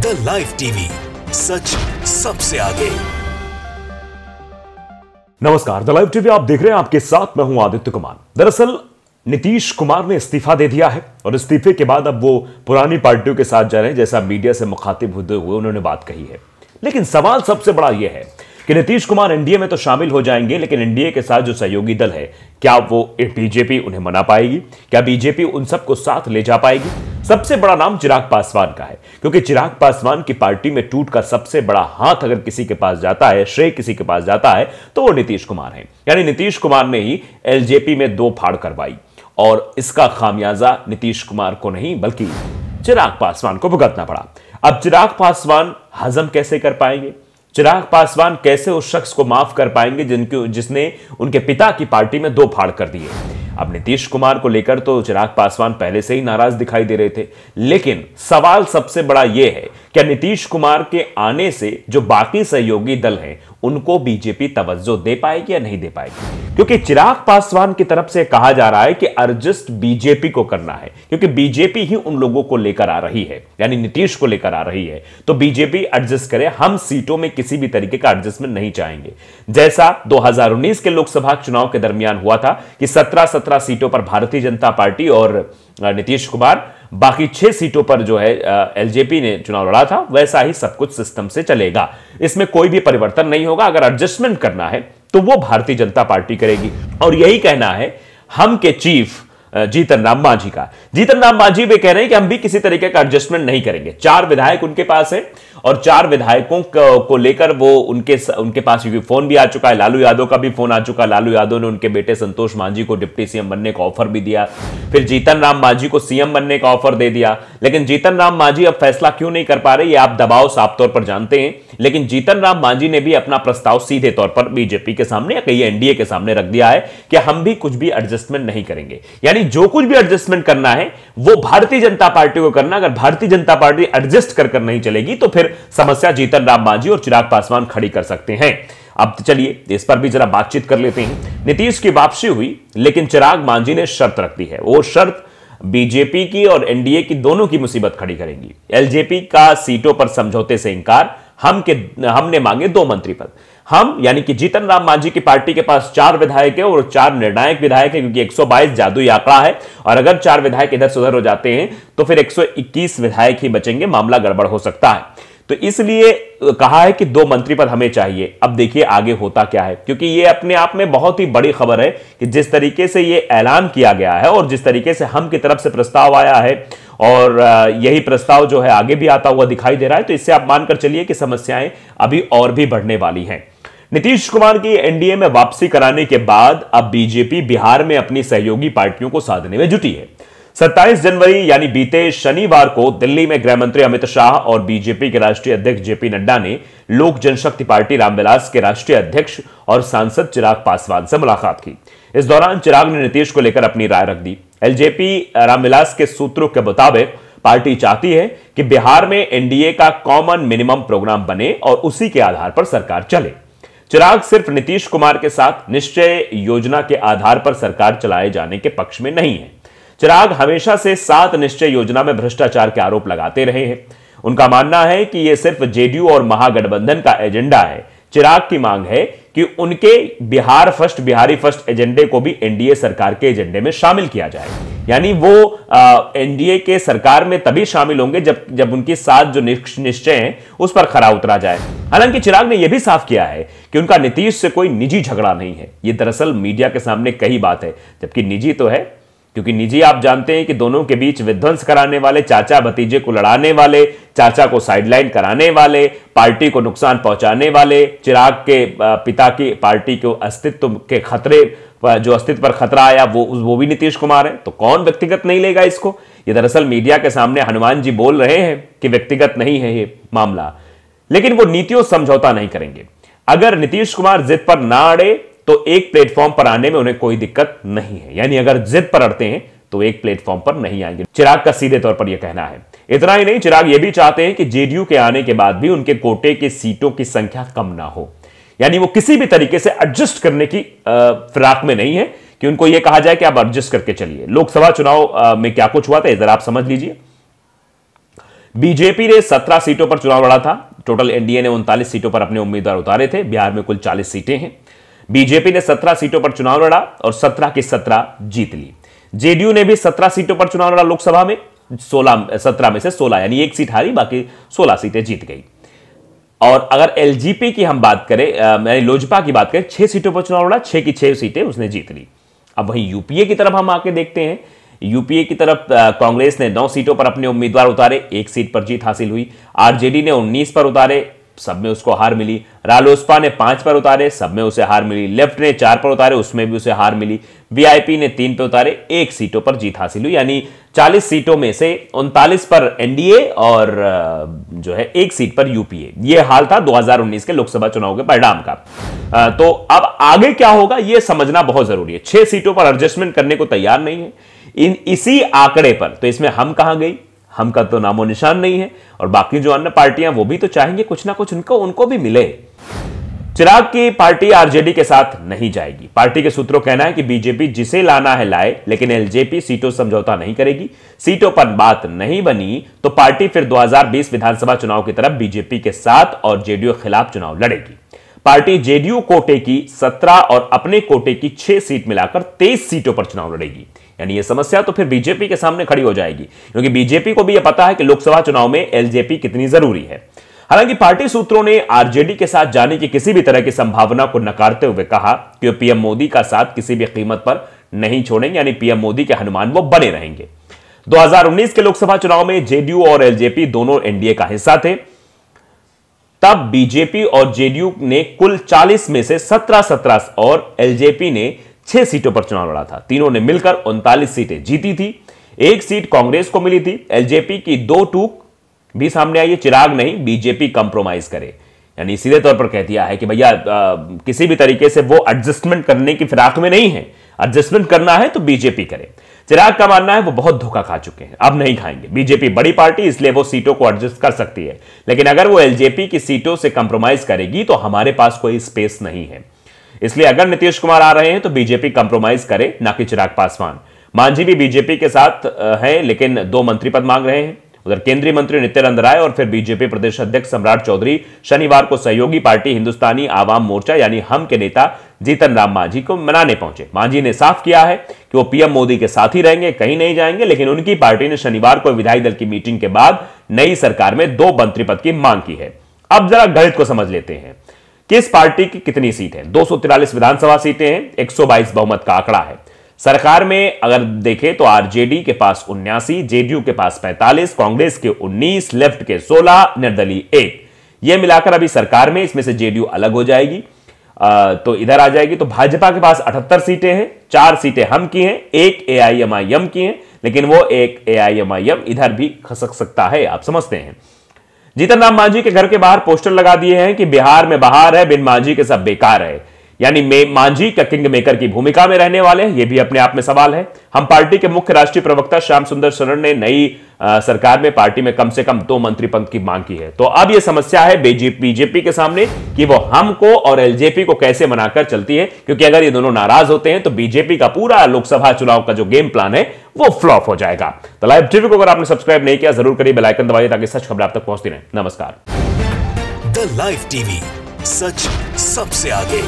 The live TV, सच सबसे आगे। नमस्कार, द लाइव टीवी आप देख रहे हैं, आपके साथ मैं हूं आदित्य कुमार। दरअसल नीतीश कुमार ने इस्तीफा दे दिया है और इस्तीफे के बाद अब वो पुरानी पार्टियों के साथ जा रहे हैं, जैसा मीडिया से मुखातिब होते हुए उन्होंने बात कही है। लेकिन सवाल सबसे बड़ा यह है कि नीतीश कुमार एनडीए में तो शामिल हो जाएंगे, लेकिन एनडीए के साथ जो सहयोगी दल है, क्या वो बीजेपी उन्हें मना पाएगी? क्या बीजेपी उन सबको साथ ले जा पाएगी? सबसे बड़ा नाम चिराग पासवान का है, क्योंकि चिराग पासवान की पार्टी में टूट का सबसे बड़ा हाथ अगर किसी के पास जाता है, श्रेय किसी के पास जाता है, तो वो नीतीश कुमार है। यानी नीतीश कुमार ने ही एलजेपी में 2 फाड़ करवाई और इसका खामियाजा नीतीश कुमार को नहीं बल्कि चिराग पासवान को भुगतना पड़ा। अब चिराग पासवान हजम कैसे कर पाएंगे? चिराग पासवान कैसे उस शख्स को माफ कर पाएंगे जिसने उनके पिता की पार्टी में 2 फाड़ कर दिए? अब नीतीश कुमार को लेकर तो चिराग पासवान पहले से ही नाराज दिखाई दे रहे थे, लेकिन सवाल सबसे बड़ा यह है, क्या नीतीश कुमार के आने से जो बाकी सहयोगी दल हैं उनको बीजेपी तवज्जो दे पाएगी या नहीं दे पाएगी? क्योंकि चिराग पासवान की तरफ से कहा जा रहा है कि एडजस्ट बीजेपी को करना है, क्योंकि बीजेपी ही उन लोगों को लेकर आ रही है, यानी नीतीश को लेकर आ रही है, तो बीजेपी एडजस्ट करे। हम सीटों में किसी भी तरीके का एडजस्टमेंट नहीं चाहेंगे, जैसा 2019 के लोकसभा चुनाव के दरमियान हुआ था कि 17 सीटों पर भारतीय जनता पार्टी और नीतीश कुमार, बाकी 6 सीटों पर जो है एलजेपी ने चुनाव लड़ा था। वैसा ही सब कुछ सिस्टम से चलेगा, इसमें कोई भी परिवर्तन नहीं होगा। अगर एडजस्टमेंट करना है तो वो भारतीय जनता पार्टी करेगी, और यही कहना है हम के चीफ जीतन राम मांझी का। जीतन राम मांझी भी कह रहे हैं कि हम भी किसी तरीके का एडजस्टमेंट नहीं करेंगे। 4 विधायक उनके पास है और 4 विधायकों को लेकर वो उनके पास क्योंकि फोन भी आ चुका है, लालू यादव का भी फोन आ चुका है। लालू यादव ने उनके बेटे संतोष मांझी को डिप्टी सीएम बनने का ऑफर भी दिया, फिर जीतन राम मांझी को सीएम बनने का ऑफर दे दिया। लेकिन जीतन राम मांझी अब फैसला क्यों नहीं कर पा रहे, ये आप दबाव साफ तौर पर जानते हैं। लेकिन जीतन राम मांझी ने भी अपना प्रस्ताव सीधे तौर पर बीजेपी के सामने या कहीं एनडीए के सामने रख दिया है कि हम भी कुछ भी एडजस्टमेंट नहीं करेंगे। यानी जो कुछ भी एडजस्टमेंट करना है वो भारतीय जनता पार्टी को करना। अगर भारतीय जनता पार्टी एडजस्ट कर नहीं चलेगी तो फिर समस्या जीतन राम मांझी और चिराग पासवान खड़ी कर सकते हैं। अब चलिए इस पर भी जरा बातचीत कर लेते हैं। नीतीश की वापसी हुई, लेकिन चिराग मांझी ने शर्त रख दी है। वो शर्त बीजेपी की और एनडीए की दोनों की मुसीबत खड़ी करेंगी। एलजेपी का सीटों पर समझौते से इंकार, हमने मांगे 2 मंत्री पद। हम यानी कि जीतन राम मांझी की पार्टी के पास 4 विधायक है और 4 निर्णायक विधायक है, क्योंकि 122 जादुई आंकड़ा है, और अगर 4 विधायक इधर से उधर हो जाते हैं तो फिर 121 विधायक ही बचेंगे, मामला गड़बड़ हो सकता है। तो इसलिए कहा है कि 2 मंत्री पद हमें चाहिए। अब देखिए आगे होता क्या है, क्योंकि ये अपने आप में बहुत ही बड़ी खबर है कि जिस तरीके से ये ऐलान किया गया है और जिस तरीके से हम की तरफ से प्रस्ताव आया है, और यही प्रस्ताव जो है आगे भी आता हुआ दिखाई दे रहा है, तो इससे आप मानकर चलिए कि समस्याएं अभी और भी बढ़ने वाली हैं। नीतीश कुमार की एनडीए में वापसी कराने के बाद अब बीजेपी बिहार में अपनी सहयोगी पार्टियों को साधने में जुटी है। 27 जनवरी यानी बीते शनिवार को दिल्ली में गृह मंत्री अमित शाह और बीजेपी के राष्ट्रीय अध्यक्ष जेपी नड्डा ने लोक जनशक्ति पार्टी रामविलास के राष्ट्रीय अध्यक्ष और सांसद चिराग पासवान से मुलाकात की। इस दौरान चिराग ने नीतीश को लेकर अपनी राय रख दी। एलजेपी रामविलास के सूत्रों के मुताबिक पार्टी चाहती है कि बिहार में एनडीए का कॉमन मिनिमम प्रोग्राम बने और उसी के आधार पर सरकार चले। चिराग सिर्फ नीतीश कुमार के साथ निश्चय योजना के आधार पर सरकार चलाए जाने के पक्ष में नहीं है। चिराग हमेशा से 7 निश्चय योजना में भ्रष्टाचार के आरोप लगाते रहे हैं। उनका मानना है कि यह सिर्फ जेडीयू और महागठबंधन का एजेंडा है। चिराग की मांग है कि उनके बिहार फर्स्ट, बिहारी फर्स्ट एजेंडे को भी एनडीए सरकार के एजेंडे में शामिल किया जाए। यानी वो एनडीए के सरकार में तभी शामिल होंगे जब उनकी 7 जो निश्चय हैं उस पर खरा उतरा जाए। हालांकि चिराग ने यह भी साफ किया है कि उनका नीतीश से कोई निजी झगड़ा नहीं है। यह दरअसल मीडिया के सामने कही बात है, जबकि निजी तो है, क्योंकि निजी आप जानते हैं कि दोनों के बीच विध्वंस कराने वाले, चाचा भतीजे को लड़ाने वाले, चाचा को साइडलाइन कराने वाले, पार्टी को नुकसान पहुंचाने वाले, चिराग के पिता की पार्टी को अस्तित्व के खतरे, जो अस्तित्व पर खतरा आया वो भी नीतीश कुमार है। तो कौन व्यक्तिगत नहीं लेगा इसको? ये दरअसल मीडिया के सामने हनुमान जी बोल रहे हैं कि व्यक्तिगत नहीं है ये मामला, लेकिन वो नीतियों समझौता नहीं करेंगे। अगर नीतीश कुमार जिद पर ना अड़े तो एक प्लेटफॉर्म पर आने में उन्हें कोई दिक्कत नहीं है। यानी अगर जिद पर अड़ते हैं तो एक प्लेटफॉर्म पर नहीं आएंगे। चिराग का सीधे तौर पर यह कहना है। इतना ही नहीं, चिराग यह भी चाहते हैं कि जेडीयू के आने के बाद भी उनके कोटे की सीटों की संख्या कम ना हो। यानी वो किसी भी तरीके से एडजस्ट करने की फिराक में नहीं है कि उनको यह कहा जाए कि आप एडजस्ट करके चलिए। लोकसभा चुनाव में क्या कुछ हुआ था जरा आप समझ लीजिए। बीजेपी ने 17 सीटों पर चुनाव लड़ा था। टोटल एनडीए ने 39 सीटों पर अपने उम्मीदवार उतारे थे। बिहार में कुल 40 सीटें हैं। बीजेपी ने 17 सीटों पर चुनाव लड़ा और 17 की 17 जीत ली। जेडीयू ने भी 17 सीटों पर चुनाव लड़ा लोकसभा में, 17 में से 16 यानी एक सीट हारी, बाकी 16 सीटें जीत गई। और अगर एलजेपी की हम बात करें, लोजपा की बात करें, 6 सीटों पर चुनाव लड़ा, 6 की 6 सीटें उसने जीत ली। अब वहीं यूपीए की तरफ हम आके देखते हैं। यूपीए की तरफ कांग्रेस ने 9 सीटों पर अपने उम्मीदवार उतारे, 1 सीट पर जीत हासिल हुई। आरजेडी ने 19 पर उतारे, सब में उसको हार मिली। रालोसपा ने 5 पर उतारे, सब में उसे हार मिली। लेफ्ट ने 4 पर उतारे, उसमें भी उसे हार मिली। वीआईपी ने 3 पर उतारे, 1 सीटों पर जीत हासिल हुई। यानी 40 सीटों में से 39 पर एनडीए और जो है 1 सीट पर यूपीए। यह हाल था 2019 के लोकसभा चुनाव के परिणाम का। तो अब आगे क्या होगा यह समझना बहुत जरूरी है। 6 सीटों पर एडजस्टमेंट करने को तैयार नहीं है इसी आंकड़े पर। तो इसमें हम कहां गई, हम का तो नामो निशान नहीं है। और बाकी जो अन्य पार्टियां वो भी तो चाहेंगे कुछ ना कुछ उनको भी मिले। चिराग की पार्टी आरजेडी के साथ नहीं जाएगी। पार्टी के सूत्रों कहना है कि बीजेपी जिसे लाना है लाए, लेकिन एलजेपी सीटों समझौता नहीं करेगी। सीटों पर बात नहीं बनी तो पार्टी फिर 2020 विधानसभा चुनाव की तरफ बीजेपी के साथ और जेडीयू के खिलाफ चुनाव लड़ेगी। पार्टी जेडीयू कोटे की 17 और अपने कोटे की 6 सीट मिलाकर 23 सीटों पर चुनाव लड़ेगी। यानी यह समस्या तो फिर बीजेपी के सामने खड़ी हो जाएगी, क्योंकि बीजेपी को भी यह पता है कि लोकसभा चुनाव में एलजेपी कितनी जरूरी है। हालांकि पार्टी सूत्रों ने आरजेडी के साथ जाने की किसी भी तरह की संभावना को नकारते हुए कहा कि वे पीएम मोदी का साथ किसी भी कीमत पर नहीं छोड़ेंगे, यानी पीएम मोदी के हनुमान वो बने रहेंगे। 2019 के लोकसभा चुनाव में जेडीयू और एलजेपी दोनों एनडीए का हिस्सा थे। तब बीजेपी और जेडीयू ने कुल 40 में से 17 और एलजेपी ने 6 सीटों पर चुनाव लड़ा था। तीनों ने मिलकर 39 सीटें जीती थी। 1 सीट कांग्रेस को मिली थी। एलजेपी की 2 टूक भी सामने आई है। चिराग नहीं, बीजेपी कंप्रोमाइज करे, यानी सीधे तौर पर कह दिया है कि भैया किसी भी तरीके से वो एडजस्टमेंट करने की फिराक में नहीं है। एडजस्टमेंट करना है तो बीजेपी करे। चिराग का मानना है वो बहुत धोखा खा चुके हैं, अब नहीं खाएंगे। बीजेपी बड़ी पार्टी, इसलिए वो सीटों को एडजस्ट कर सकती है, लेकिन अगर वो एलजेपी की सीटों से कंप्रोमाइज करेगी तो हमारे पास कोई स्पेस नहीं है। इसलिए अगर नीतीश कुमार आ रहे हैं तो बीजेपी कंप्रोमाइज करे, ना कि चिराग पासवान। मांझी भी बीजेपी के साथ हैं, लेकिन 2 मंत्री पद मांग रहे हैं। उधर केंद्रीय मंत्री नित्यानंद राय और फिर बीजेपी प्रदेश अध्यक्ष सम्राट चौधरी शनिवार को सहयोगी पार्टी हिंदुस्तानी आवाम मोर्चा यानी हम के नेता जीतन राम मांझी को मनाने पहुंचे। मांझी ने साफ किया है कि वो पीएम मोदी के साथ ही रहेंगे, कहीं नहीं जाएंगे, लेकिन उनकी पार्टी ने शनिवार को विधायक दल की मीटिंग के बाद नई सरकार में 2 मंत्री पद की मांग की है। अब जरा गणित को समझ लेते हैं। किस पार्टी की कितनी सीट है? 243 विधानसभा सीटें हैं, 122 बहुमत का आंकड़ा है। सरकार में अगर देखें तो आरजेडी के पास 79, जेडीयू के पास 45, कांग्रेस के 19, लेफ्ट के 16, निर्दलीय 1। यह मिलाकर अभी सरकार में, इसमें से जेडीयू अलग हो जाएगी तो इधर आ जाएगी। तो भाजपा के पास 78 सीटें हैं, 4 सीटें हम की हैं, 1 एआईएमआईएम की हैं, लेकिन वो 1 एआईएमआईएम इधर भी खसक सकता है, आप समझते हैं। जीतन राम मांझी के घर के बाहर पोस्टर लगा दिए हैं कि बिहार में बहार है, बिन मांझी के सब बेकार है। यानी मांझी का किंग मेकर की भूमिका में रहने वाले हैं, यह भी अपने आप में सवाल है। हम पार्टी के मुख्य राष्ट्रीय प्रवक्ता श्याम सुंदर शरण ने नई सरकार में पार्टी में कम से कम 2 मंत्री पद की मांग की है। तो अब यह समस्या है बीजेपी के सामने कि वो हमको और एलजेपी को कैसे मनाकर चलती है, क्योंकि अगर ये दोनों नाराज होते हैं तो बीजेपी का पूरा लोकसभा चुनाव का जो गेम प्लान है वो फ्लॉप हो जाएगा। तो लाइव टीवी को अगर आपने सब्सक्राइब नहीं किया जरूर करिए, बेल आइकन दबाइए ताकि सच खबर आप तक पहुंचती रहे। नमस्कार। द लाइव टीवी, सच सबसे आगे।